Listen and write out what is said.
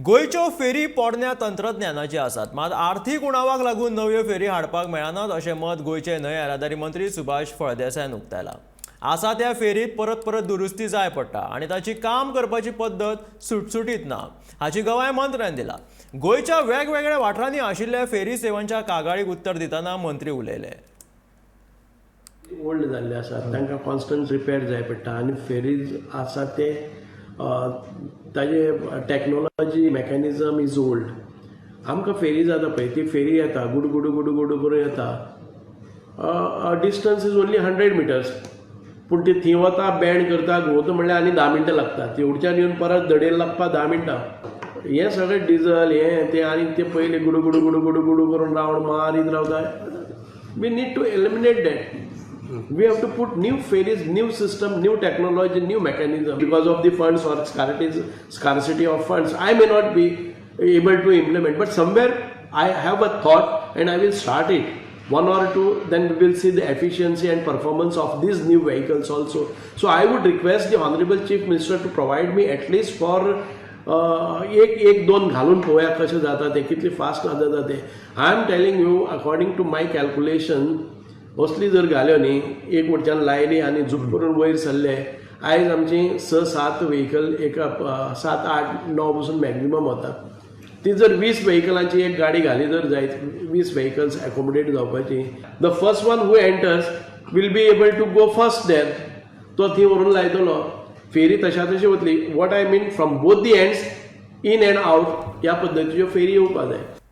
गोयच्यो फेरी पोरण्या तंत्रज्ञानाची आसात, मात आर्थीक उणावाक लागून नव्यो फेरी हाडपाक मेळनात अशें मत गोयचे न्हंय येरादारी मंत्री सुभाष फळदेसायान उक्तायला। आसा त्या फेरीत परत परत दुरुस्ती जाय पडटा आनी ताची काम करपाची पद्दत सुटसुटीत ना हाची गवाय मंत्र्यान दिला। गोयच्या वेगवेगळ्या वाठारांनी आशिल्ल्या फेरी सेवांच्या कागाळीक उत्तर दितना मंत्री उलयले। ओल्ड जाल्ले आसात, तांकां कॉन्स्टंट रिपेर जाय पडटा आनी फेरीज आसा ते ताजे टॅक्नोलॉजी मेकॅनिझम इज ओल्ड। आमकां फेरी जाता पळय ती फेरी येता गुडू गुडू गुडू गुडू करून येता, डिस्टन्स इज ओन्ली 100 मिटर्स, पूण ती थंय वता बँड करता घुंवता म्हणल्यार आनी 10 मिनटां लागता, ती उडच्यान येवन परत धडेल लागपाक 10 मिनटां। हें सगळें डिजल हें तें आनी ते पयलीं गुडू गुडू गुडू गुडू गुडू करून रावंड मारीत रावता। We need to eliminate that. We have to put new ferries, new system, new technology, new mechanism. Because of the funds or scarcity of funds, I may not be able to implement, but somewhere I have a thought and I will start it. One or two, then we will see the efficiency and performance of these new vehicles also. So I would request the Honorable Chief Minister to provide me at least for एक दोन घालून पळोवया कशें जाता ते, कितले fast जाता ते. I am telling you, according to my calculation, असली जर घाल्यो न्ही एक वटच्यान लायली आनी झूप करून वयर सरले, आयज आमची 6-7 व्हेकल एका 7-8-9 पसून मॅक्झिमम वता। ती जर 20 व्हेकलांची एक गाडी घाली जर जायत 20 व्हेकल्स एकोमोडेट जावपाची, the first one who enters will be able to go first there, तो थंय व्हरून लायतलो। फेरी तशा तशी वतली। What I mean from both the ends, in and out ह्या पद्दतीच्यो फेरी येवपा जाय।